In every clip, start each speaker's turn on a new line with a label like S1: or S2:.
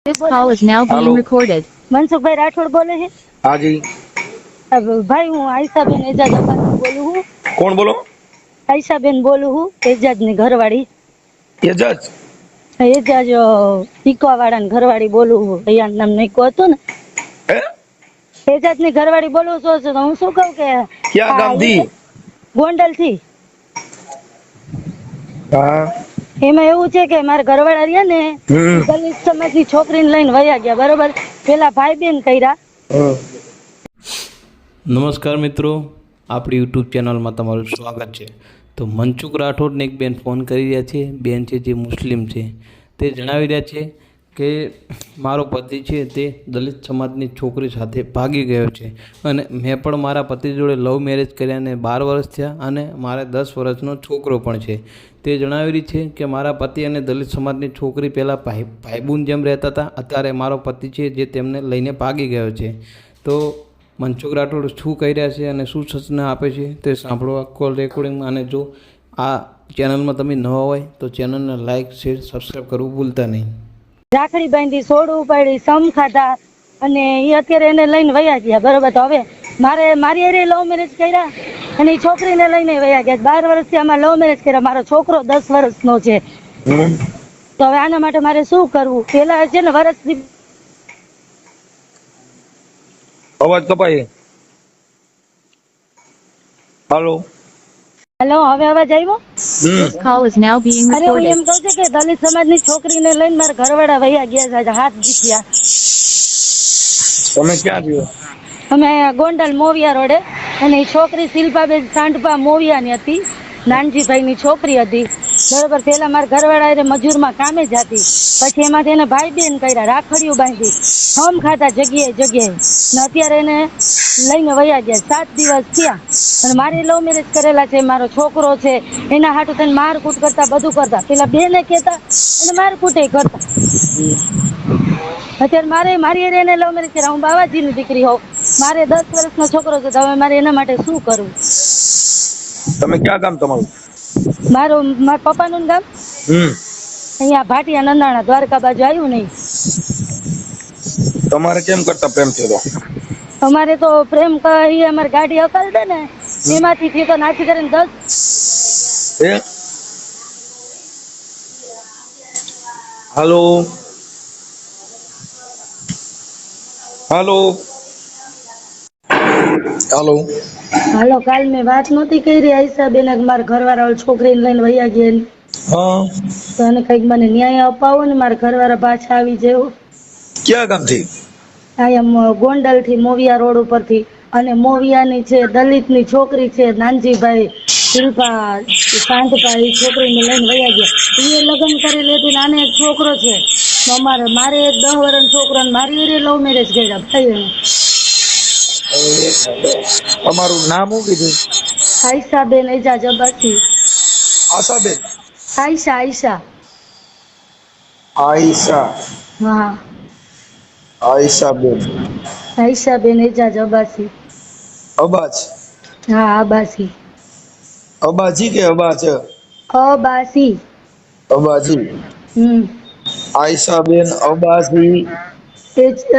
S1: This call is now being
S2: hello
S1: recorded.
S3: Mansukhbhai Rathod બોલે છે?
S2: हाँ जी
S3: ભાઈ હું આયશાબેન એજાજ અબ્બાસી બોલું છું.
S2: कौन बोलो
S3: આયશાબેન બોલું છું, એજાજની ઘરવાળી.
S2: एजाज
S3: એજાજ ઈકવાવાળાની ઘરવાળી બોલું છું. અહીંયા નામ નઈકો હતું ને,
S2: है
S3: એજાજની ઘરવાળી બોલું છું. તો હું શું કહું કે
S2: क्या काम थी
S3: ગોંડલ થી
S2: हाँ
S3: એમાં એવું છે કે મારા ઘરવાળા રહ્યા ને દલિત સમાજની છોકરીને લઈને વયા ગયા, બરોબર. પેલા ભાઈ બેન કર્યા.
S4: નમસ્કાર મિત્રો, આપણી યુટ્યુબ ચેનલમાં તમારું સ્વાગત છે. તો મનસુખ રાઠોડને એક બેન ફોન કરી રહ્યા છે. બેન છે જે મુસ્લિમ છે, તે જણાવી રહ્યા છે કે મારો પતિ છે તે દલિત સમાજની છોકરી સાથે ભાગી ગયો છે અને મેં પણ મારા પતિ જોડે લવ મેરેજ કર્યાને 12 વર્ષ થયા અને મારે 10 વર્ષનો છોકરો પણ છે. તે જણાવી રહી છે કે મારા પતિ અને દલિત સમાજની છોકરી પહેલાં ભાઈબંધ જેમ રહેતા હતા, અત્યારે મારો પતિ છે જે તેમને લઈને ભાગી ગયો છે. તો મનસુખ રાઠોડ શું કહી રહ્યા છે અને શું સૂચના આપે છે તે સાંભળો આ કોલ રેકોર્ડિંગ. અને જો આ ચેનલમાં તમે નવા હોય તો ચેનલને લાઇક શેર સબસ્ક્રાઈબ કરવું ભૂલતા નહીં.
S3: રાખડી બાંધી, સોડું ઉપાડી, સમ ખાધા અને એ અત્યારે એને લઈને વયા ગયા, બરોબર. તો હવે મારી હારે લવ મેરેજ કર્યા અને એ છોકરીને લઈને વયા ગયા. 12 વર્ષથી આમાં લવ મેરેજ કર્યા. મારો છોકરો 10 વર્ષનો છે. તો હવે આના માટે મારે શું કરવું? પેલા છે ને વર્ષથી
S2: अवाज कपाई हेलो
S3: હેલો, હવે અવાજ આવ્યો?
S1: This call is now being
S3: અરે હું એમ
S1: recorded.
S3: કહું છું કે દલિત સમાજની છોકરીને લઈને મારા ઘરવાળા વયા ગયા છે, હાથ જીત્યા.
S2: તમે ક્યાં છો
S3: અમે અહીંયા ગોંડલ મોવિયા રોડે, અને એ છોકરી શિલ્પાબેન સાંઢપા મોવિયાની હતી, નાનજીભાઈની છોકરી હતી, બરોબર. પેલા મારા ઘરવાળા મજૂરમાં કામે જ હતી, પછી એમાંથી એને ભાઈ બેન કર્યા, રાખડીઓ બાંધી, હમ ખાતા જગ્યાએ જગ્યાએ, ને અત્યારે એને લઈને વયા ગયા. 7 દિવસ થયા અને મારે લવ મેરેજ કરેલા છે, મારો છોકરો છે, એના હાટુ થઈને મારકૂટ કરતા, બધું કરતા. પેલા બેને કહેતા અને મારકૂટે કરતા. અત્યારે મારી હારે એને લવ મેરેજ કર્યા. હું બાવાજીની દીકરી હોઉં, મારે 10 વર્ષનો છોકરો છે. તો હવે મારે એના માટે શું કરવું?
S2: તમે ક્યાં ગામ તમારું
S3: મારા પપ્પાનું ગામ અહીંયા ભાટિયા નંદાણા, દ્વારકા બાજુ આવ્યું નહીં.
S2: તમારે કેમ કરતા પ્રેમ થયો
S3: અમારે તો પ્રેમ કરી, અમારી ગાડી અકલતા ને એમાંથી થયું. તો નાચી કરીને 10
S2: એ हेलो हेलो हेलो
S3: હાલો, કાલ મેં વાત નહોતી કરી આયશાબેન કે મારા ઘરવાળા છોકરીને લઈને વયા ગયા,
S2: हाँ
S3: તો એને કંઈક મને ન્યાય અપાવો ને, મારા ઘરવાળા પાછા આવી જાય.
S2: क्या काम थी
S3: અહીંયા ગોંડલ થી મોવિયા રોડ ઉપરથી, અને મોવિયાની છે દલિતની છોકરી છે, નાનજીભાઈ શિલ્પા સાંઢપા, એ છોકરીને લઈને વયા ગયા. એ લગ્ન કરેલી હતી, નાને એક છોકરો છે. તો મારે એક 10 વર્ષનો છોકરો, અને મારી એ લવ મેરેજ કર્યા ભાઈ.
S2: તમારું નામ શું કીધું
S3: આયશાબેન એજાજ અબ્બાસી.
S2: આશાબેન
S3: આયશા.
S2: આયશા
S3: હા,
S2: આયશાબેન
S3: આયશાબેન એજાજ અબ્બાસી.
S2: અબાજ
S3: હા, અબ્બાસી.
S2: અબાજી કે અબાજ
S3: અબ્બાસી.
S2: અબાજી
S3: હમ
S2: આયશાબેન અબાજી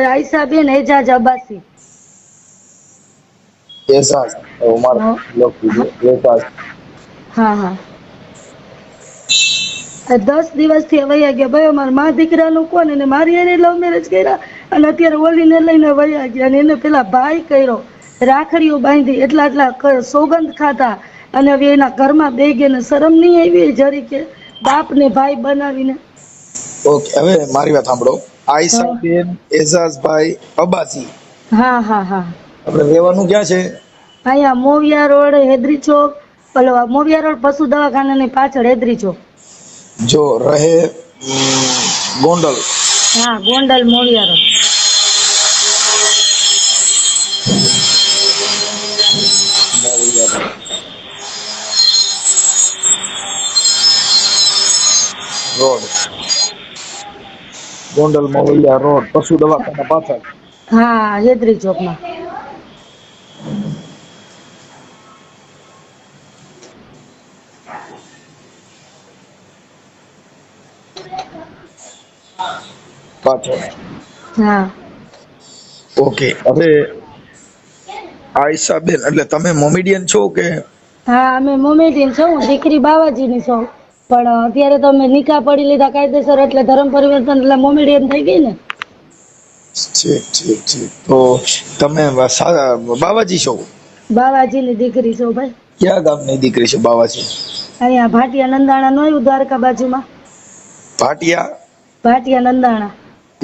S3: આયશાબેન એજાજ અબ્બાસી.
S2: એસાસ મારા લખી દે એસાસ
S3: હા હા. 10 દિવસથી વયા ગયા ભાઈ. અમારા મા દીકરાનું કોણ? અને મારી એને લવ મેરેજ કર્યા અને અત્યારે ઓલીને લઈને વયા ગયા. અને એને પેલા ભાઈ કર્યો, રાખડીઓ બાંધી, એટલા સોગંદ ખાતા, અને હવે એના ઘરમાં બે ગયા. શરમ નહીં આવી જરી કે બાપ ને ભાઈ બનાવીને?
S2: ઓકે, હવે મારી વાત સાંભળો. આયશાબેન એઝાઝભાઈ અબાસી,
S3: હા હા હા.
S2: આપણે રહેવાનું ક્યાં છે?
S3: અહીંયા મોવિયા રોડ, હેદરી ચોક, ઓલો મોવિયા રોડ પશુ દવાખાનાની પાછળ હેદરી ચોક.
S2: જો રહે ગોંડલ.
S3: હા, ગોંડલ મોવિયા રોડ.
S2: રોડ ગોંડલ મોવૈયા રોડ પશુ દવાખાના પાછળ.
S3: હા, હેદરી ચોકમાં.
S2: પાછળ.
S3: હા
S2: ઓકે, હવે આયશાબેન એટલે તમે મોમેડિયન છો કે?
S3: હા અમે મોમેડિયન છો, હું દીકરી બાવાજીની છું, પણ અત્યારે તો અમે નિકાહ પડી લીધા કાયદેસર, એટલે ધર્મ પરિવર્તન એટલે મોમેડિયન થઈ ગઈ ને.
S2: ઠીક. તો તમે બાવાજી છો?
S3: બાવાજીની દીકરી છું ભાઈ.
S2: ક્યાં ગામની દીકરી છે બાવાજી?
S3: અહીંયા ભાટિયા નંદાણા નો આવ્યું દ્વારકા બાજુમાં.
S2: ભાટિયા?
S3: ભાટિયા નંદાણા.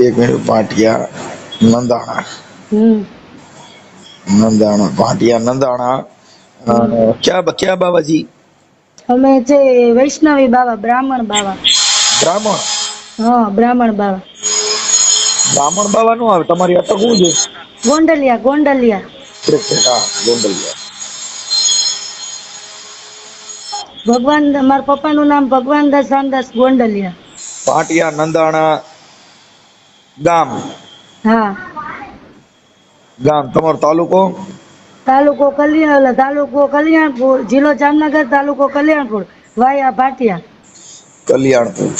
S2: એક મિનિટ, ભાટિયા નંદાણા. ભાટિયા નંદાણા. ક્યાં બાવાજી?
S3: અમે છે વૈષ્ણવી બાવા, બ્રાહ્મણ બાવા.
S2: બ્રાહ્મણ?
S3: હા બ્રાહ્મણ બાવા.
S2: બ્રાહ્મણ બાવા નું આવે, તમારી અટક શું છે?
S3: ગોંડલિયા.
S2: ગોંડલિયા.
S3: ભગવાન, મારા પપ્પાનું નામ ભગવાનદાસ રામદાસ ગોંડલિયા.
S2: ભાટિયા નંદાણા ગામ.
S3: હા.
S2: તમારો તાલુકો?
S3: તાલુકો કલ્યાણપુર, જિલ્લો જામનગર, તાલુકો કલ્યાણપુર, વાયા ભાટિયા.
S2: કલ્યાણપુર.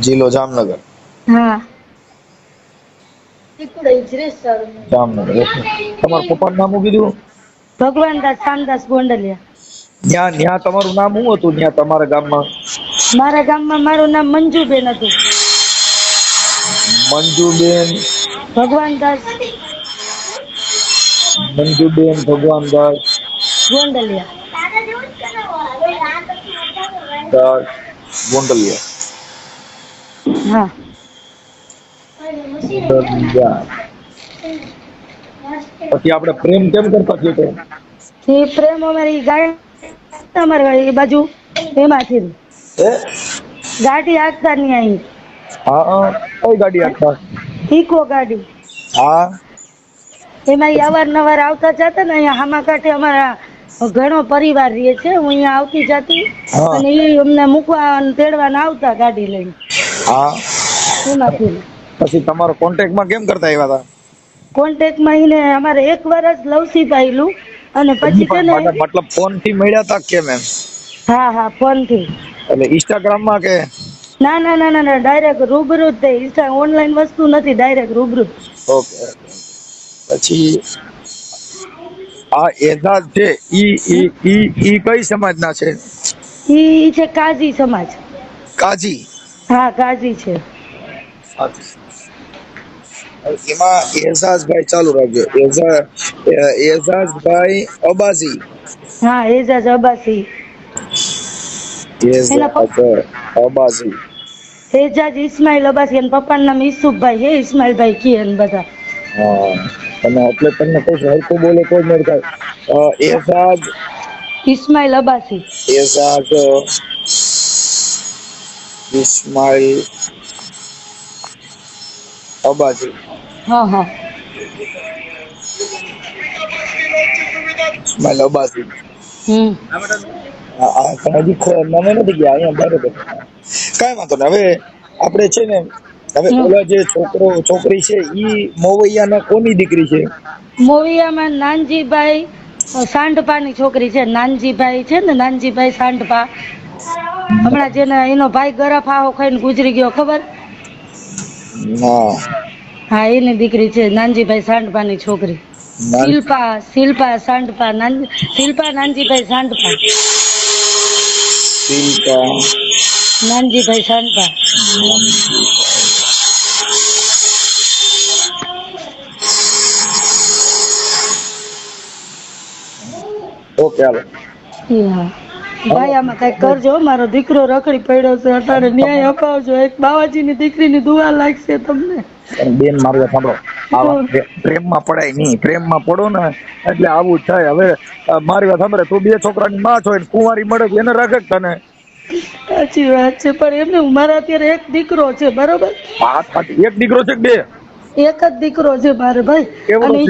S2: જિલ્લો જામનગર.
S3: હા.
S2: જામનગર. તમારા પપ્પાનું નામ શું કીધું?
S3: ભગવાનદાસ રામદાસ ગોંડલિયા.
S2: ન્યા તમારું નામ શું હતું ન્યા તમારા ગામમાં?
S3: મારા ગામમાં મારું નામ મંજુબેન હતું.
S2: મંજુબેન
S3: ભગવાનદાસ ગોંડલિયા.
S2: ગોંડલિયા.
S3: હા.
S2: પછી આપણે પ્રેમ કેમ કરતા છીએ?
S3: એ પ્રેમ અમારી ગાડી અમારી એ બાજુ એમાંથી ગાડી હાંકતા નહીં અહીં.
S2: હા, કઈ ગાડી હાંકતા?
S3: ઇકો ગાડી.
S2: હા.
S3: એમાં ઈ અવારનવાર આવતા જતા ને, અહીંયા હામા કાંઠે અમારા ઘણો પરિવાર રહે છે, હું અહીંયા આવતી જતી અને એ અમને મૂકવા તેડવા આવતા ગાડી લઈને.
S2: હા.
S3: એમાંથી
S2: પછી તમારો કોન્ટેક્ટમાં કેમ કરતા આવ્યા હતા?
S3: કોન્ટેક્ટમાં એને અમારે 1 વર્ષ લવસી પાયેલું અને પછી છે ને,
S2: મતલબ ફોન થી મળ્યા હતા કેમ એમ?
S3: હા ફોન થી.
S2: એટલે ઇન્સ્ટાગ્રામમાં કે?
S3: ના, ડાયરેક્ટ રૂબરૂ જ થઈ. ઓનલાઈન વસ્તુ નથી, ડાયરેક્ટ રૂબરૂ.
S2: ઓકે. પછી આ એજાઝ છે ઈ કઈ સમાજના છે?
S3: ઈ છે કાજી સમાજ.
S2: કાજી?
S3: હા કાજી છે.
S2: એમાં એજાઝભાઈ ચાલુ રાખજો. એજાઝભાઈ અબાસી.
S3: હા એજાઝ અબાસી. એજાઝ ઇસ્માઇલ અબાસી અને પપ્પાનું નામ ઈસુફભાઈ છે, ઇસ્માઇલભાઈ કે બધા.
S2: હા, તમે એટલે તમને કોઈ હરખું બોલે તો જ મેળ થાય. એજાઝ
S3: ઇસ્માઇલ અબાસી.
S2: એજાઝ ઇસ્માઇલ અબાસી.
S3: હા.
S2: ઇસ્માઇલ અબાસી.
S3: હજી
S2: નમે નથી ગયા, અહીંયા બરાબર. કઈ વાંધો નહીં. હવે આપણે છે ને, હવે ઓલા જે છોકરી છે ઈ મોવૈયાના કોની દીકરી છે?
S3: મોવિયામાં નાનજીભાઈ સાંઢપાની છોકરી છે. નાનજીભાઈ છે ને, નાનજીભાઈ સાંઢપા, હમણાં જેને એનો ભાઈ ગરાફાઓ ખાઈને ગુજરી ગયો, ખબર? હા એની દીકરી છે, નાનજીભાઈ સાંઢપાની છોકરી. શિલ્પા સાંઢપા, શિલ્પા નાનજીભાઈ સાંઢપા. નાનજીભાઈ સાંઢપા.
S2: ઓકે, હાલો.
S3: ભાઈ આમાં કઈક કરજો, મારો દીકરો રખડી પડ્યો છે, અટાણે ન્યાય અપાવજો. એક બાવાજીની દીકરીની દુઆ લાગશે તમને.
S2: બેન મારું સાંભળો, પ્રેમમાં પડાય નહીં. પ્રેમમાં પડો ને એટલે આવું થાય. હવે મારી વાત સાંભળે, તું 2 છોકરાની માં છો, કુંવારી મળે એને રાખે તને.
S3: સાચી વાત છે, પણ એમને મારા અત્યારે એક દીકરો છે, બરોબર?
S2: એક દીકરો છે કે 2?
S3: એક જ દીકરો છે મારે ભાઈ. અને એ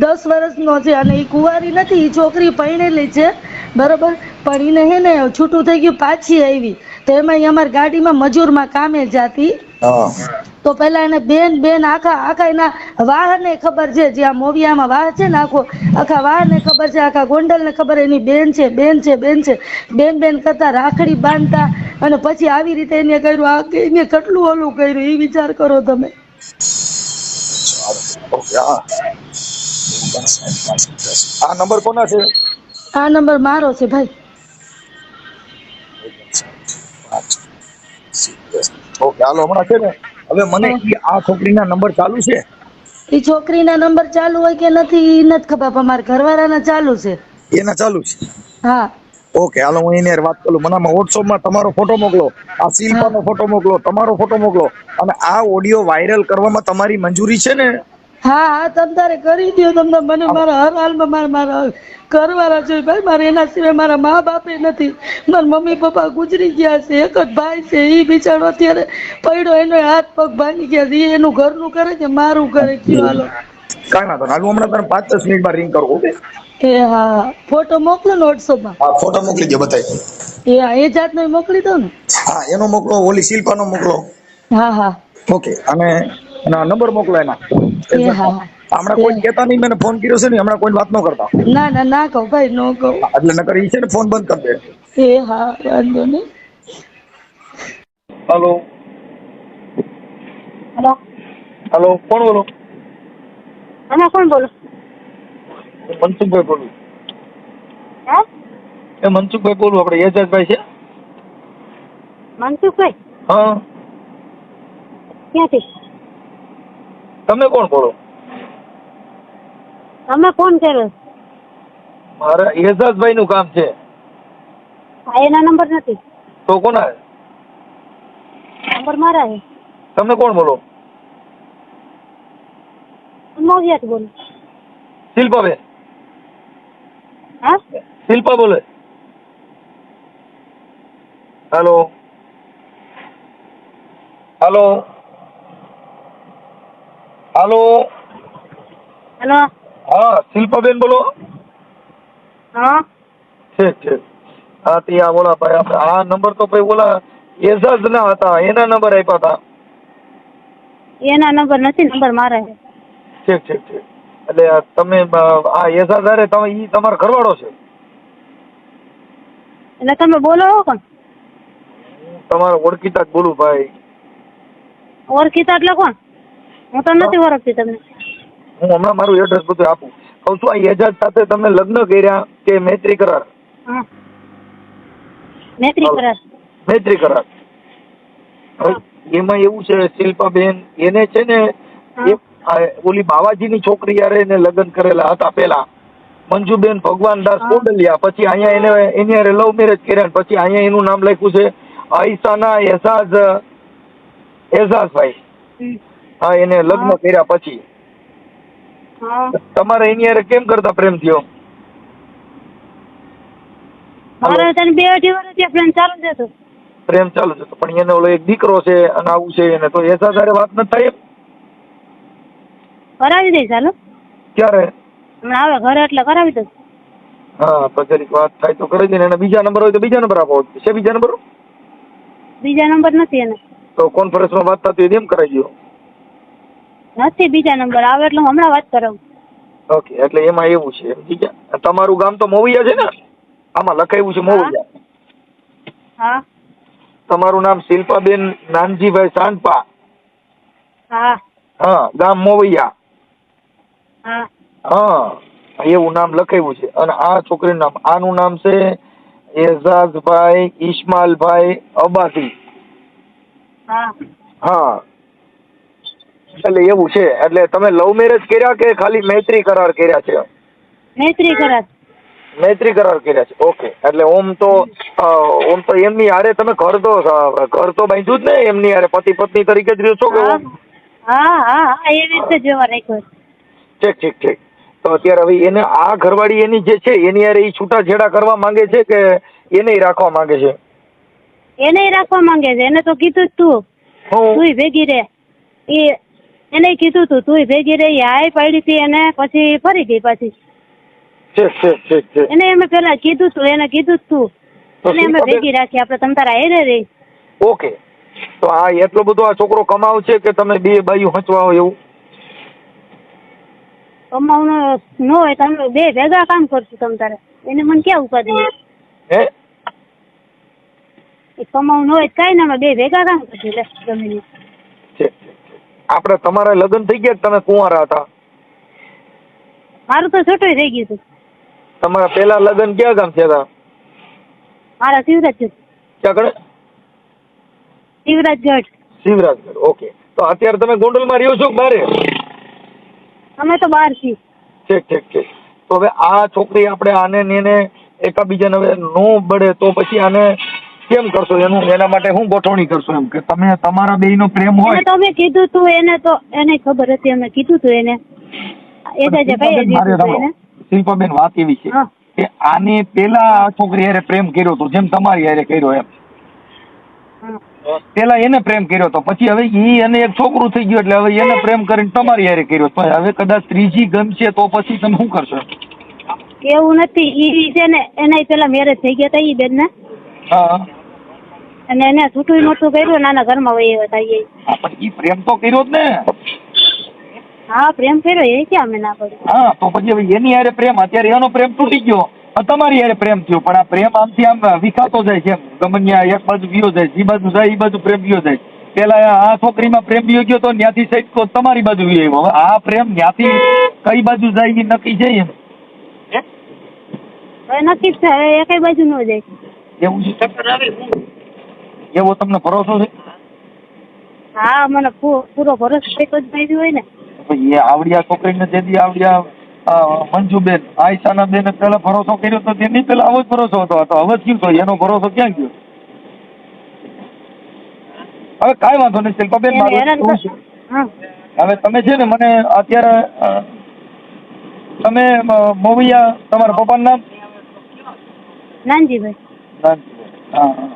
S3: 10 વર્ષનો છે અને એ કુંવારી નથી. એ છોકરી પરણેલી છે, બરોબર, પણ એને હે ને છૂટું થઈ ગયું, પાછી આવી. તો એમાં અમારી ગાડીમાં મજૂરમાં કામે જાતી. તો પેલા એને બેન આખા એના વાહને ખબર છે, જે આ મોવિયામાં વાહ છે ને આખા વાહને ખબર છે, આખા ગોંડલને ખબર એની બેન છે બેન કરતા રાખડી બાંધતા અને પછી આવી રીતે એને કર્યું. એને કેટલું ઓલું કર્યું એ વિચાર કરો તમે.
S2: ઓકે, હા. આ નંબર કોના છે?
S3: આ નંબર મારો છે ભાઈ.
S2: ઓકે, હાલો હમણાં છે ને હવે મને આ છોકરીના નંબર ચાલુ છે.
S3: એ છોકરીના નંબર ચાલુ હોય કે નથી એ નથી ખબર, પણ મારા ઘરવાળાના ચાલુ છે.
S2: એના ચાલુ છે?
S3: હા.
S2: ઓકે, હાલો હું એની હારે વાત કરું. મને વોટ્સઅપમાં તમારો ફોટો મોકલો, આ શિલ્પાનો ફોટો મોકલો, તમારો ફોટો મોકલો, અને આ ઓડિયો વાયરલ કરવામાં તમારી મંજૂરી છે ને?
S3: હા તમ તારે કરી દો. તમને મને મારા હર હાલમાં મારા ઘરવાળા જોઈએ ભાઈ. મારે એના સિવાય મારા મા બાપે નથી. મારા મમ્મી પપ્પા ગુજરી ગયા છે. એક જ ભાઈ છે, એ બિચારો અત્યારે પડ્યો, એનો હાથ પગ ભાંગી ગયા છે. એનું ઘરનું કરે કે મારું કરે કયો? હાલો
S2: કાંઈ વાંધો નહીં, હમણાં તને 5-10 મિનિટમાં રિંગ કરું. ઓકે,
S3: હા ફોટો મોકલો ને વોટ્સઅપમાં.
S2: હા ફોટો મોકલી દો, બતાવી.
S3: એ જાતનો મોકલી દો ને.
S2: હા એનો મોકલો, ઓલી શિલ્પાનો મોકલો.
S3: હા
S2: ઓકે, અને એના નંબર મોકલો એના.
S3: હા
S2: હમણાં કોઈ કહેતા નહીં, મને ફોન કર્યો છે ને, હમણાં કોઈ વાત ન કરતા.
S3: ના કહું ભાઈ, ન કહું.
S2: એટલે નકર ઈ છે ને ફોન બંધ કરી દે.
S3: હા વાંધો નહીં.
S2: હેલો હેલો, કોણ બોલો?
S3: તમે કોણ બોલો?
S2: મનસુખભાઈ બોલું.
S3: હે?
S2: એ મનસુખભાઈ બોલું, આપણે એજાજભાઈ છે.
S3: મનસુખભાઈ?
S2: હા.
S3: ક્યાંથી?
S2: તમે કોણ બોલો?
S3: તમે ફોન કર્યો?
S2: મારે એજાજભાઈ નું કામ છે.
S3: એના નંબર નથી.
S2: તો કોના
S3: નંબર મારા છે.
S2: તમે કોણ બોલો?
S3: મોવિયાથી બોલું.
S2: શિલ્પાબેન?
S3: હા
S2: શિલ્પા બોલે. Hello hello hello.
S3: હેલો.
S2: હા શિલ્પાબેન બોલો.
S3: હા
S2: ઠીક. હા તે આ બોલા ભાઈ, આપણે આ નંબર તો ભાઈ ઓલા એજાજ ના હતા, એના નંબર આપ્યા હતા.
S3: એના નંબર નથી, નંબર મારા છે.
S2: ઠીક. એટલે તમે આ એજાજ હારે તમે ઈ તમારો ઘરવાળો છે?
S3: એટલે તમે બોલો કોણ?
S2: તમારો ઓળખીતા જ બોલું ભાઈ.
S3: ઓળખીતા એટલે કોણ? હું તો નથી ઓળખતી તમને.
S2: હું હમણાં મારું એડ્રેસ બધું આપું. કહું છું, આ એજાજ સાથે તમે લગ્ન કર્યા કે મૈત્રી કરાર? મૈત્રી કરાર. એમાં એવું છે શિલ્પાબેન, એને છે ને ઓલી બાવાજીની છોકરી યારે એને લગ્ન કરેલા હતા પેલા, મંજુબેન ભગવાનદાસ કોડલિયા. પછી અહીંયા એની યારે લવ મેરેજ કર્યા, પછી અહીંયા એનું નામ લખ્યું છે આઈસાના એઝાઝભાઈ. હા, એને લગ્ન કર્યા પછી તમારે એની યારે કેમ કરતા પ્રેમ થયો? પ્રેમ ચાલુ છે, પણ એને ઓલો એક દીકરો છે અને આવું છે, એને તો એઝાઝ હારે વાત નથી થાય?
S3: કરાવી દઈશ. ચાલો
S2: ક્યારે?
S3: હમણાં આવે ઘરે એટલે કરાવી દઈશ.
S2: હા તો જરીક વાત થાય તો કરી દે. એને બીજા નંબર હોય તો બીજા નંબર આપો. છે બીજા નંબર?
S3: બીજા નંબર નથી એને.
S2: તો કોન્ફરન્સમાં વાત થતી હોય એમ કરાવી દો.
S3: નથી બીજા નંબર, આવે એટલે હું હમણાં વાત કરાવું.
S2: ઓકે, એટલે એમાં એવું છે, ઠીક છે. તમારું ગામ તો મોવિયા છે ને? આમાં લખાયું છે મોવિયા.
S3: હા.
S2: તમારું નામ શિલ્પાબેન નાનજીભાઈ સાંડપા?
S3: હા.
S2: હા, ગામ મોવિયા?
S3: હા.
S2: હા, એવું નામ લખાયું છે. અને આ છોકરીનું નામ, આનું નામ છે એઝાઝભાઈ ઇસ્માલભાઈ અબાસી. હા, એટલે એવું છે. એટલે તમે લવ મેરેજ કર્યા કે ખાલી મૈત્રી કરાર કર્યા છે?
S3: મૈત્રી કરાર.
S2: મૈત્રી કરાર કર્યા છે. ઓકે, એટલે ઓમ તો એમની હારે તમે ઘર તો બાંધ્યું જ ને એમની હારે, પતિ પત્ની તરીકે જ રહ્યો છો કે?
S3: હા એવી રીતે જોવા રાખ્યો.
S2: ઠીક. તો અત્યારે હવે એને આ ઘરવાળી એની જે છે એની હારે ઈ છૂટાછેડા કરવા માંગે છે કે એને રાખવા માંગે છે?
S3: એને રાખવા માંગે છે. એને તો કીધું તું ભેગી રે, એને કીધું તું ભેગી રે. હાય પાડી હતી એને, પછી ફરી ગઈ પાછી.
S2: ઠીક.
S3: એને અમે પેલા કીધું તું, એને કીધું તું, એને અમે ભેગી રાખી, આપડે તમ તારા હેરે રહી.
S2: ઓકે, તો આ એટલો બધો આ છોકરો કમાવ છે કે તમે બે બાયું હંચવાઓ એવું?
S3: કમાવનો ન હોય તમે બે ભેગા કામ કરશું તમ તારે, એને મને ક્યાં ઉપાધિ છે?
S2: હે
S3: એ કમાવું ન હોય કઈ ના, અમે બે ભેગા કામ કરશું. લે જમીન
S2: છે. આપણે તમારા લગ્ન થઈ ગયા કે તમે કુંવારા હતા?
S3: મારું તો છોટું થઈ ગયું હતું.
S2: તમારા પહેલા લગ્ન ક્યાં ગામ થયા હતા?
S3: મારા શિવરાજ
S2: ક્યાં કણે?
S3: શિવરાજગઢ.
S2: શિવરાજગઢ. ઓકે. તો અત્યારે તમે ગોંડલમાં રહ્યો છો કે બારે?
S3: અમે તો બહાર છીએ.
S2: ઠીક ઠીક ઠીક. તો હવે આ છોકરી આપણે આને ને એને એકાબીજાને હવે નો બળે તો પછી આને કેમ કરશો? એના માટે હું ગોઠવણી કરશો એમ કે તમે તમારા બેયનો પ્રેમ હોય?
S3: તો અમે કીધું તું એને, તો એને ખબર હતી, અમે કીધું તું એને.
S2: શિલ્પાબેન વાત એવી છે કે આને પેલા આ છોકરી હારે પ્રેમ કર્યો હતો જેમ તમારી હારે કર્યો એમ. પેલા એને પ્રેમ કર્યો હતો, પછી હવે ઈ અને એક છોકરું થઈ ગયું એટલે હવે એને પ્રેમ કરીને તમારી હારે કર્યો. તો હવે કદાચ ત્રીજી ગમશે તો પછી તમે શું કરશો?
S3: એવું નથી, ઈ છે ને એના પેલા મેરેજ થઈ ગયા હતા ઈ બેન ને.
S2: હા.
S3: અને એને છૂટું નહોતું કર્યું, નાના ઘરમાં વહી હતા ઈ.
S2: પણ ઈ પ્રેમ તો કર્યો જ ને.
S3: હા પ્રેમ કર્યો, એ ક્યાં અમે ના પડ્યું.
S2: હા તો પછી હવે એની હારે પ્રેમ, અત્યારે એનો પ્રેમ તૂટી ગયો, તમારી હારે પ્રેમ થયો, પણ આ પ્રેમ આમથી આમ વિખાતો જાય છે એમ. ગમે એક બાજુ ગયો જાય, જે બાજુ જાય એ બાજુ પ્રેમ ગયો જાય. પેલા આ છોકરીમાં પ્રેમ ગયો ગયો તો ત્યાંથી સાઈડ તો તમારી બાજુ ગયો. હવે આ પ્રેમ ત્યાંથી કઈ બાજુ જાય એ નક્કી છે એમ.
S3: હવે નક્કી છે, હવે એ કઈ બાજુ ન જાય
S2: એવું છે? એવો તમને ભરોસો છે?
S3: હા મને પૂરો ભરોસો એક જ ભાઈ હોય ને.
S2: એ આવડિયા છોકરીને જેથી આવડિયા મંજુબેન આયશાના બેને પેલા ભરોસો કર્યો તો તેની પેલા આવો જ ભરોસો હતો. હવે શું તો એનો ભરોસો ક્યાં ગયો? હવે કાંઈ વાંધો નહીં શિલ્પાબેન, હવે તમે છે ને મને અત્યારે તમે મોવિયા, તમારા પપ્પાનું નામ?
S3: નાનજીભાઈ.
S2: નાનજીભાઈ. હા હા.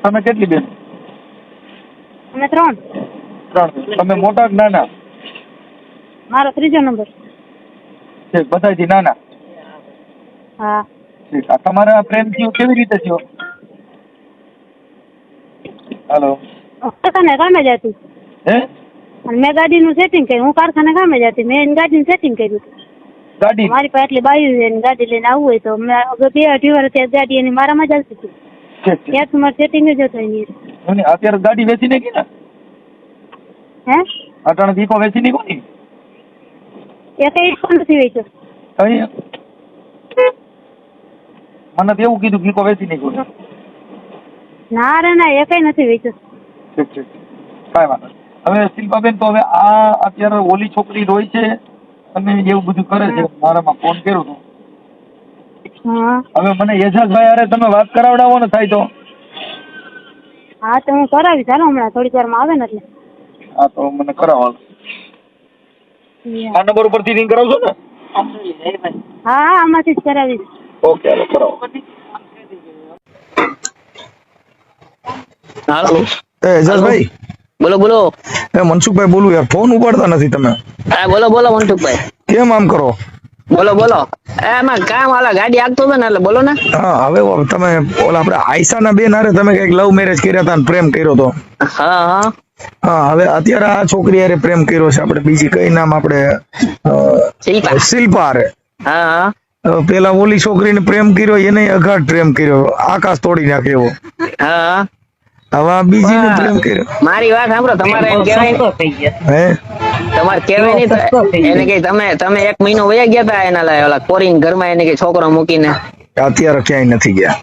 S2: તમે કેટલી બેન?
S3: અમે ત્રણ.
S2: તમે મોટા કે નાના?
S3: મારો ત્રીજો નંબર.
S2: બધાથી નાના?
S3: હા.
S2: તમારા પ્રેમ થયો કેવી રીતે થયો? હાલો.
S3: કારખાને કામે જતી.
S2: હે?
S3: અને મેં ગાડીનું સેટિંગ કર્યું. હું કારખાને કામે જતી, મેં એની ગાડીનું સેટિંગ કર્યું.
S2: ગાડી? મારી
S3: પાસે એટલી બાયું છે, એની ગાડી લઈને આવવું હોય તો મેં 2-2.5 વર્ષ ગાડી એની મારામાં જ આવતી હતી. ત્યાં તમારે સેટિંગ જ હતો એની.
S2: અત્યારે ગાડી વેચી નાખી ને?
S3: હે?
S2: અટાણે દીકો વેચી નાખો ને?
S3: એ કઈ નથી વેચ્યો.
S2: કઈ? મને તો એવું કીધું દીકો વેચી નાખો.
S3: ના રે ના, એ કઈ નથી વેચ્યો.
S2: ઠીક ઠીક, કાંઈ વાંધો. હવે શિલ્પાબેન તો હવે આ અત્યારે ઓલી છોકરી રોય છે અને એવું બધું કરે છે, મારામાં ફોન કર્યો હતો. હવે મને એજાજભાઈ હારે તમે વાત કરાવડાવો ને થાય તો?
S3: હા તો હું કરાવીશ, હાલો હમણાં થોડીક વારમાં આવે ને એટલે.
S2: હા તો મને કરાવો. આ નંબર ઉપરથી રિંગ કરાવશો ને?
S3: હા હા આમાંથી જ કરાવીશ.
S2: ઓકે હાલો કરાવો.
S5: હાલો
S6: એજાજભાઈ
S5: બોલો બોલો.
S6: મનસુખભાઈ બોલું યાર, ફોન ઉપાડતા નથી તમે.
S5: હા બોલો બોલો મનસુખભાઈ.
S6: કેમ આમ કરો?
S5: બોલો બોલો. એમાં કામ હાલે, ગાડી આગતો હતો ને એટલે બોલો ને.
S6: હા હવે તમે ઓલા આપણે આયશાના બેન હારે તમે કઈક લવ મેરેજ કર્યા હતા ને પ્રેમ કર્યો હતો.
S5: હા હા
S6: હા હવે અત્યારે આ છોકરી હારે પ્રેમ કર્યો છે આપણે, બીજી કઈ નામ આપણે શિલ્પા હારે.
S5: હા હા.
S6: પેલા ઓલી છોકરીને પ્રેમ કર્યો, એને અઘાટ પ્રેમ કર્યો, આકાશ તોડી નાખે એવો.
S5: હા
S6: હવે આ બીજીને પ્રેમ કર્યો.
S5: મારી વાત સાંભળો, તમારે એમ કહેવાય
S6: હે,
S5: તમારે કહેવાય નહીં એને કે તમે 1 મહિનો વયા ગયા હતા એના ઓલા ફોરીન ઘરમાં, એને કે છોકરો મૂકીને.
S6: અત્યારે ક્યાંય નથી ગયા.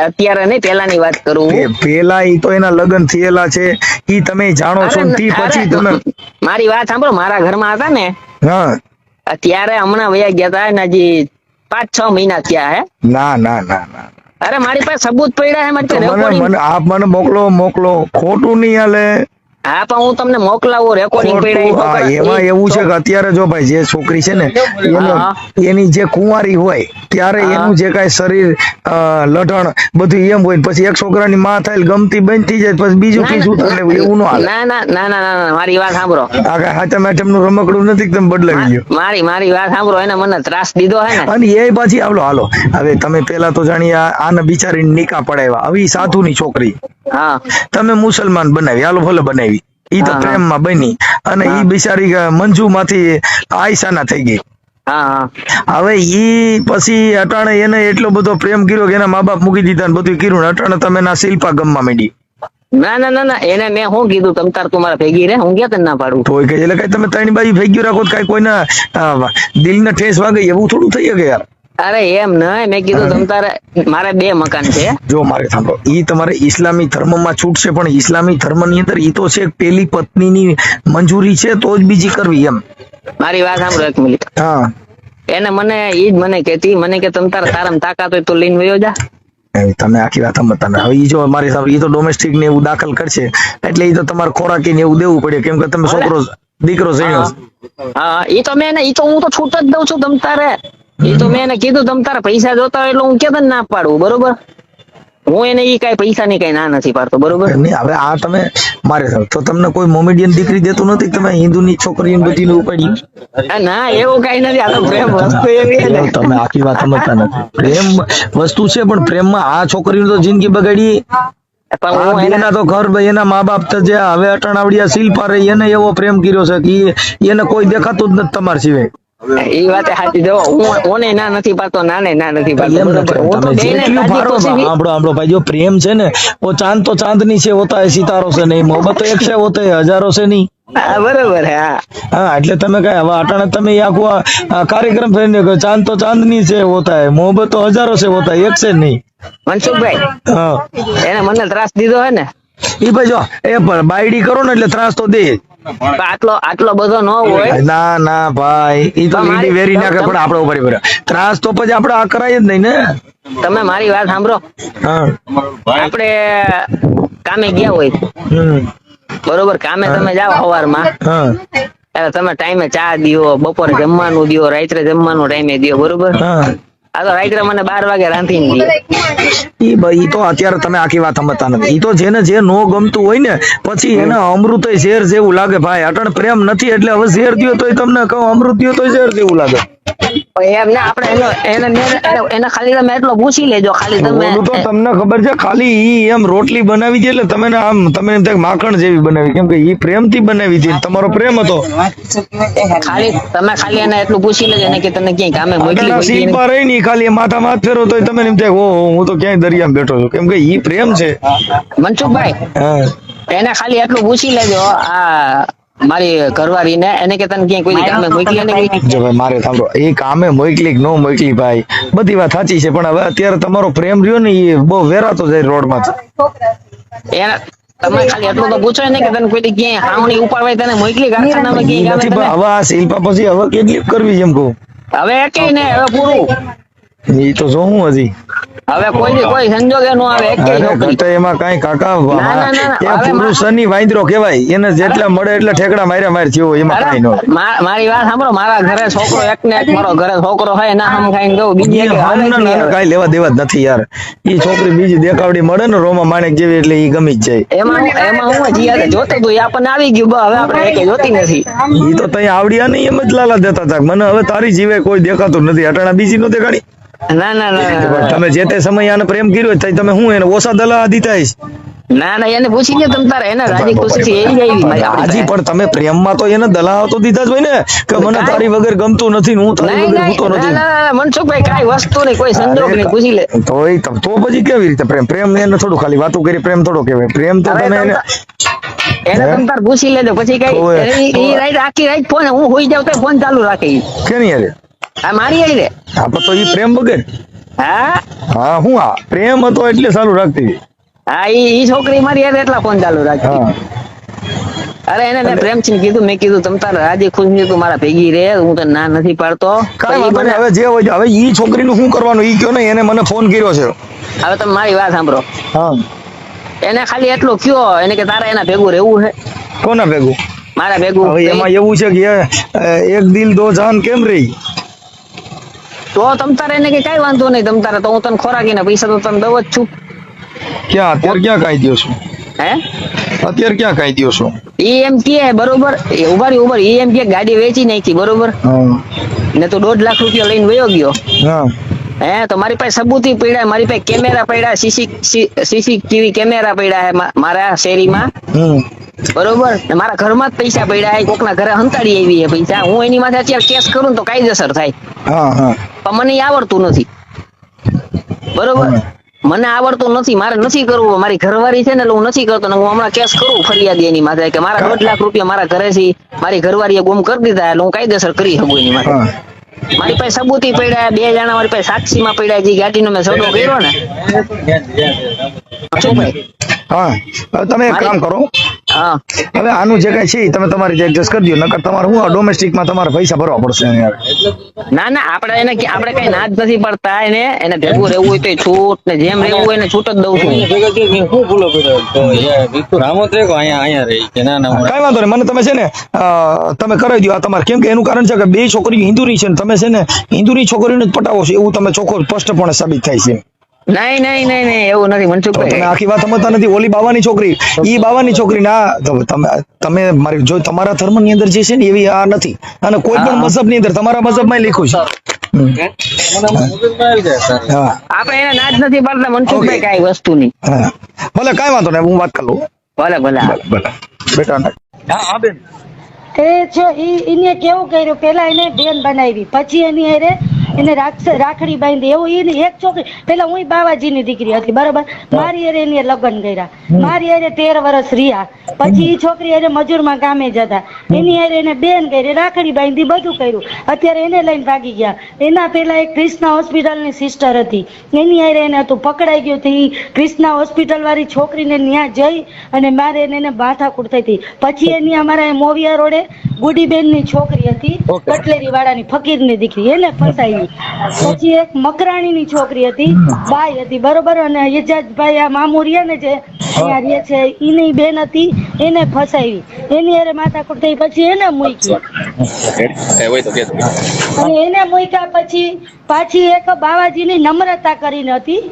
S5: અત્યારે નહીં, પેલાની વાત કરું.
S6: પેલા ઈ તો એના લગ્ન થયેલા છે, ઈ તમે જાણો છો. પછી તમે
S5: મારી વાત સાંભળો, મારા ઘરમાં હતા ને
S6: હા
S5: અત્યારે હમણાં વયા ગયા હતા એને હજી 5-6 મહિના થયા. હે
S6: ના ના ના ના,
S5: અરે મારી પાસે સબૂત પડ્યા છે.
S6: મને આપ મને મોકલો, ખોટું નહીં હાલે.
S5: હા પણ હું તમને મોકલાવું, રેકોર્ડિંગ પડ્યા.
S6: એમાં એવું છે કે અત્યારે જો ભાઈ જે છોકરી છે ને એની જે કુંવારી હોય ત્યારે એનું જે કઈ શરીર લઢણ બધું એમ હોય, પછી એક છોકરાની માં થાય ગમતી બંધ થઈ જાય, પછી બીજું કઈ શું થાય એવું ન હાલે.
S5: ના ના ના ના ના, મારી વાત સાંભળો.
S6: આ કઈ હાચા મેચમ નું રમકડું નથી તમે બદલાવી ગયો.
S5: મારી વાત સાંભળો, એને મને ત્રાસ દીધો હે ને.
S6: અને એ પાછી હાલો હવે તમે પેલા તો જાણી આને બિચારી નિકા પડાવ્યા. હવે સાધુ ની છોકરી
S5: હા
S6: તમે મુસલમાન બનાવી, હાલો ભલે બનાવી, ઈ તો
S5: હા.
S6: પ્રેમમાં બની અને ઈ બિચારી મંજુ માંથી આયશાના થઈ ગઈ.
S5: હા હા
S6: હવે ઈ પછી અટાણે એને એટલો બધો પ્રેમ કર્યો કે એના મા બાપ મૂકી દીધા ને બધું કર્યું ને અટાણે તમે ના શિલ્પા ગમવા માંડી.
S5: ના ના ના ના એને મેં શું કીધું તમ તાર તું મારા ભેગી રે, હું ક્યાં તને ના પાડું.
S6: તો એટલે કઈ તમે ત્રણ બાજુ ભેગ્યું રાખો તો કઈ કોઈના દિલને ઠેસ વાગે એવું થોડું થઈ શકે યાર.
S5: અરે એમ નહીં, મેં કીધું તમ તારે મારે 2 મકાન છે.
S6: જો મારે સાંભળો, ઈ તમારે ઇસ્લામી ધર્મમાં છૂટશે પણ ઇસ્લામી ધર્મની અંદર ઈ તો છે પેલી પત્નીની મંજૂરી છે તો જ બીજી કરવી એમ.
S5: મારી વાત સાંભળો 1 મિનિટ.
S6: હા
S5: એને ઈ જ મને કહેતી, મને કે તમ તારે તારામાં તાકાત હોય તો લઈને વયો જા.
S6: તમે આખી વાત સમજતા નથી. હવે ઈ જો મારી સામે ઈ તો ડોમેસ્ટિક ને એવું દાખલ કરશે એટલે ઈ તો તમારે ખોરાકી ને એવું દેવું પડે કેમ કે તમે છોકરો દીકરો જણ્યો.
S5: હા ઈ તો મેં ઈ તો હું તો છૂટ જ દઉં છું તમ તારે. ઈ તો મેં એને કીધું તમ તારે પૈસા જોતા હોય એટલે હું કેમ ના પાડું, બરોબર. હું એને ઈ કઈ પૈસા ની કઈ ના નથી પાડતો, બરોબર.
S6: નહીં હવે આ તમે મારે સામે તો તમને કોઈ મોમેડિયન દીકરી દેતું નથી, તમે હિન્દુની છોકરીને બધીને ઉપાડી.
S5: ના એવું કઈ નથી, આ તો પ્રેમ વસ્તુ એવી છે ને.
S6: તમે આખી વાત સમજતા નથી. પ્રેમ વસ્તુ છે પણ પ્રેમમાં આ છોકરીની તો જિંદગી બગાડી.
S5: પણ
S6: આ
S5: હું એને
S6: બેના તો ઘર એના મા બાપ તો જે હવે અટાણાવડિયા શિલ્પા રહી એને એવો પ્રેમ કર્યો છે કે એને કોઈ દેખાતું જ નથી તમારા સિવાય.
S5: ઈ વાત સાચી. જો હું ઓને ના નથી પાડતો, નાને ના નથી પાડતો,
S6: એમ
S5: બરોબર. હું તો
S6: તમે
S5: બેયને
S6: જેટલું
S5: રાજી
S6: ફારો
S5: ખુશીથી-
S6: સાંભળો ભાઈ, જો પ્રેમ છે ને वो चांद तो चांदनी से होता है, सितारों से नहीं. मोहब्बत तो एक से होते हैं, हजारों से नहीं.
S5: હા બરોબર હે, હા.
S6: હા એટલે તમે કઈ હવે અટાણે તમે આખો આ કાર્યક્રમ થઈને કે ચાંદ તો ચાંદની से होता है, मोहब्बत तो हजारों से होता है, एक से नहीं.
S5: મનસુખભાઈ
S6: હા
S5: એને મને ત્રાસ દીધો હે ને,
S6: ઈ ભાઈ જો એ બાયડી કરો ને એટલે ત્રાસ તો દે.
S5: પણ આટલો બધો ન હોય.
S6: ના ના ભાઈ ઈ તો ઈડી વેરી નાખે પણ આપણે ઉપર ઉપર ત્રાસ તો પછી આપણે આ કરાય જ નહીં ને.
S5: તમે મારી વાત સાંભળો.
S6: હા
S5: આપણે કામે ગયા હોય, બરોબર, કામે તમે જાઓ સવારમાં,
S6: હા
S5: ત્યારે તમે ટાઈમે ચા દિયો, બપોરે જમવાનું દિયો, રાત્રે જમવાનું ટાઈમે દિયો, બરોબર.
S6: હા
S5: આ તો રાત્રે મને 12 વાગે રાંધીને દિયો.
S6: ઈ ભાઈ ઈ તો અત્યારે તમે આખી વાત સમજતા નથી. ઈ તો જેને જે નો ગમતું હોય ને પછી એને અમૃત ઝેર જેવું લાગે ભાઈ. અટણ પ્રેમ નથી એટલે હવે ઝેર દ્યો તોય તમને કહું, અમૃત દ્યો તોય ઝેર જેવું લાગે.
S5: એમ ને આપણે એને ખાલી તમે એટલો પૂછી લેજો, ખાલી તમે
S6: ઓલું તો તમને ખબર છે ખાલી ઈ એમ રોટલી બનાવી હતી એટલે તમે ને આમ તમે એમ થાય માખણ જેવી બનાવી કેમ કે ઈ પ્રેમ થી બનાવી હતી, તમારો પ્રેમ હતો.
S5: ખાલી એને એટલું પૂછી લેજો ને કે તને ક્યાંય કામે મોકલી
S6: શિલ્પા રહી ની ખાલી માથા માથ ફેરો તો તમે એમ થાય ઓહો હું તો ક્યાંય દરિયામાં બેઠો છું, કેમ કે ઈ પ્રેમ છે.
S5: મનસુખભાઈ
S6: હા
S5: એને ખાલી એટલું પૂછી લેજો આ મારી ઘરવાળી ને, એને કે તને ક્યાંય કોઈ કામે મોકલી ને.
S6: જો ભાઈ મારે સાંભળો, એ કામે મોકલી કે નો મોકલી ભાઈ બધી વાત સાચી છે પણ હવે અત્યારે તમારો પ્રેમ રહ્યો ને એ બહુ વેરાતો જાય રોડ માં.
S5: એને તમે ખાલી એટલું તો પૂછો ને કે તને કોઈ ક્યાંય હાવણી ઉપાડવાય તને મોકલી કારખાનામાં ક્યાંય
S6: નથી
S5: કામે
S6: પણ હવે આ શિલ્પા પછી હવે કેટલી કરવી એમ કહું.
S5: હવે એકેય ને હવે પૂરું.
S6: એ તો જોઉં હજી
S5: હવે કોઈ સંજોગે નો આવે એકેય
S6: અરે
S5: નોકરી.
S6: ઘટે એમાં કઈ કાકા
S5: ના.
S6: એ
S5: હવે
S6: પુરુષની વાંદરો કહેવાય, એને જેટલા મળે એટલે ઠેકડા માર્યા માર થયો એમાં કઈ નો.
S5: મારી વાત સાંભળો, મારા ઘરે છોકરો એક ને એક મારો ઘરે છોકરો હોય ના હમ ખાઈને ગયો બીજી એક હાલે જ નહીં હવે.
S6: કઈ લેવા દેવા જ નથી યાર. ઈ છોકરી બીજી દેખાવડી મળે ને રોમા માણેક જેવી એટલે ઈ ગમી જ જાય.
S5: એમાં હું જીયા જોતું હતું એ આપણને આવી ગયું, હવે આપણે એકે જોતી નથી.
S6: ઈ તો તઈ આવડ્યા નહીં એમ જ લાલા દેતા હતા મને હવે તારી જીવે કોઈ દેખાતું નથી, અટાણા બીજી નો દેખાડી.
S5: ના
S6: તમે જે તે સમય આને પ્રેમ કર્યો હોય તમે હું એને ઓછા દલા દીધા હશે?
S5: ના એને પૂછી લે તમ તારે, એને રાજી ખુશીથી એવી આવી મારી
S6: હાજી પણ તમે પ્રેમમાં તો એને દલાવ તો દીધા જ હોય ને કે મને તારી વગર ગમતું નથી ને હું તારી વગર ભૂતો નથી.
S5: ના મનસુખભાઈ કાઈ વસ્તુ નહીં, કોઈ સંજોગ નહીં, પૂછી લે.
S6: તો પછી કેવી રીતે પ્રેમ એને થોડું ખાલી વાતો કરી પ્રેમ થોડો કહેવાય. પ્રેમ તો તમે
S5: એને તમ તાર પૂછી લેજો પછી કઈ ઈ રાઈટ આખી રાઈટ ફોન હું હોઈ જાવ તો ફોન ચાલુ રાખે ઈ.
S6: કેની યાર
S5: આ મારી આઈ રે.
S6: હા પણ તો ઈ પ્રેમ વગર
S5: હા
S6: હું આ પ્રેમ હતો એટલે ચાલુ રાખતી.
S5: હા ઈ છોકરી મારી યાર એટલા ફોન ચાલુ રાખતી. અરે એને મેં પ્રેમથી કીધું, મેં કીધું તમ તારે રાજી ખુશી તું મારા ભેગી રે, હું તો ના નથી પાડતો.
S6: હવે જે હોય હવે ઈ છોકરીનું શું કરવાનું ઈ કયો ને, એને મને ફોન કર્યો છે.
S5: હવે તમે મારી વાત સાંભળો.
S6: હા
S5: એને ખાલી એટલું કયો એને કે તારે એના ભેગું રહેવું છે.
S6: કોના ભેગું?
S5: મારા ભેગું.
S6: હવે એમાં એવું છે કે એક દિલ દો જાન કેમ રહી?
S5: તો તમ તારે એને કે કઈ વાંધો નહીં, તમ તારે તો હું તને ખોરાકીને પૈસા તો તને દઉં જ છું.
S6: ક્યાં અત્યારે ક્યાં કાઈ દ્યો છો?
S5: હે
S6: અત્યારે ક્યાં કાઈ દ્યો છો?
S5: ઈ એમ કે બરોબર ઉભા એમ કે ગાડી વેચી નાખી બરોબર ને તું 1.5 લાખ રૂપિયા લઈને વયો ગયો.
S6: હા
S5: હે તો મારી પાસે સબૂતી પડ્યા, મારી પાસે કેમેરા પડ્યા, સીસીટીવી કેમેરા પડ્યા હે મારા શેરીમાં, બરોબર. ને મારા ઘરમાં જ પૈસા પડ્યા, કોકના ઘરે હંતાડી આવી છે પૈસા. હું એની માથે અત્યારે કેસ કરું ને તો કાયદેસર થાય. પણ મને ઈ આવડતું નથી, બરોબર. મને આવડતું નથી, મારે નથી કરવું. મારી ઘરવાળી છે ને એટલે હું નથી કરતો. ને હું હમણાં કેસ કરું ફરિયાદી એની માથે કે મારા 1.5 લાખ રૂપિયા મારા ઘરેથી મારી ઘરવાળીએ ગુમ કરી દીધા, એટલે હું કાયદેસર કરી શકું એની માથે. મારી પાસે સબૂતી પડ્યા, 2 જણા મારી પાસે સાક્ષીમાં પડ્યા, જે ગાડીનો મેં સોદો કર્યો ને. શું ભાઈ?
S6: હા, હવે તમે એક કામ કરો,
S5: હા,
S6: હવે આનું જે કઈ છે ઈ તમે તમારી રીતે એડજસ્ટ કરી દો, નકર તમારે હું ડોમેસ્ટિકમાં તમારે પૈસા ભરવા પડશે યાર.
S5: ના આપણે કઈ ના જ નથી પડતા. એને ભેગું રહેવું હોય તો છૂટ, ને જેમ રહેવું હોય એને છૂટ જ દઉં છું.
S6: કઈ વાંધો નહીં, મને તમે છે ને તમે કરાવી દો આ તમારે. કેમ કે એનું કારણ છે કે 2 છોકરીઓ હિન્દુની છે ને તમે છે ને હિન્દુની છોકરીઓને જ પટાવો છો એવું તમે ચોખ્ખો સ્પષ્ટપણે સાબિત થાય છે.
S5: નહીં એવું નથી મનસુખભાઈ.
S6: તમે આખી વાત સમજતા નથી. ઓલી બાવાની છોકરી, ઈ બાવાની છોકરી ના, તમે મારી જો તમારા ધર્મ ની અંદર જે છે ને એવી આ નથી, અને કોઈ પણ મઝહબ ની અંદર તમારા મઝહબ માં લખ્યું છે.
S5: આપણે એને ના જ નથી પાડતા મનસુખભાઈ કઈ વસ્તુ ની.
S6: ભલે કઈ વાંધો નહીં, હું વાત કરી લઉં.
S5: ભલે
S6: બેટા
S2: હા બેન,
S3: એ જો એને કેવું કર્યું, પેલા એને બેન બનાવી, પછી એની હારે એને રાખડી બાંધી. એવું એની એક છોકરી, પેલા હું બાવાજીની દીકરી હતી, બરોબર. મારી હારે એને લગ્ન કર્યા, મારી હારે 13 વર્ષ રહ્યા. પછી એ છોકરી હારે મજૂરમાં કામે જતા, એની હારે એને બેન કરી, રાખડી બાંધી, બધું કર્યું. અત્યારે એને લઈને ભાગી ગયા. એના પેલા એક ક્રિષ્ના હોસ્પિટલની સિસ્ટર હતી, એની હારે એને હતું, પકડાઈ ગયું. તો ક્રિષ્ના હોસ્પિટલ વાળી છોકરીને ત્યાં જઈ અને મારે એને માથાકૂટ થઈ હતી. પછી એની અમારા મોવિયા રોડે ગુડીબેન ની છોકરી હતી, કટલેરી વાળાની ફકીરની દીકરી, એને ફસાઈ. પછી એક મકરાણી ની છોકરી હતી, બાઈ હતી, બરોબર. અને એજાજભાઈ આ મામુરિયા ને જે અહીંયા રહે છે એની બેન હતી, એને ફસાવી, એની હારે માથાકૂટ થઈ. પછી એને મૂકી, અને એને મૂક્યા પછી પાછી એક બાવાજીની નમ્રતા કરીને હતી,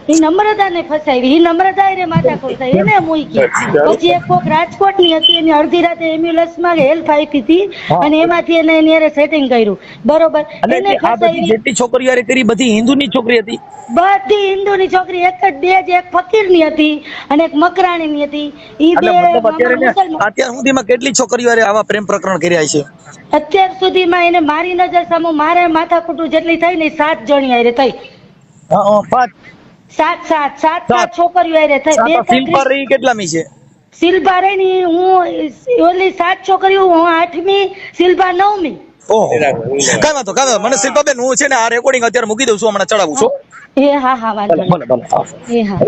S3: એ નમ્રતા ને ફસાવી, એ નમ્રતા એને માથાકૂટ થઈ, એને મૂકી. પછી એક કોક રાજકોટ ની હતી, એની અડધી રાતે એમ્બ્યુલન્સ માં હેલ્પ આપી હતી, અને એમાંથી એને એની હારે સેટિંગ કર્યું, બરોબર. એને ફસાવી.
S6: જેટલી છોકરીઓ કરી બધી હિન્દુની છોકરી હતી,
S3: બધી હિન્દુની છોકરી, એક જ બે જ, એક ફકીર ની હતી અને એક મકરાણી ની હતી. ઈ બે
S6: અત્યાર સુધીમાં કેટલી છોકરીઓ આવા પ્રેમ પ્રકરણ કર્યા છે?
S3: અત્યાર સુધીમાં એને મારી નજર સામે મારે માથાકૂટું જેટલી થઈ ને 7 જણી હારે થઈ. 7 છોકરીઓ હારે થઈ.
S6: કેટલામી છે?
S3: શિલ્પા રે ની હું ઓલી 7 છોકરીઓ, હું 8મી, શિલ્પા 9મી.
S6: ઓહો, કઈ વાંધો મને શિલ્પાબેન હું છે ને આ રેકોર્ડિંગ અત્યારે મૂકી દઉં છું, હમણાં ચડાવું છું.
S3: એ હા વાંધો નહીં. એ હા.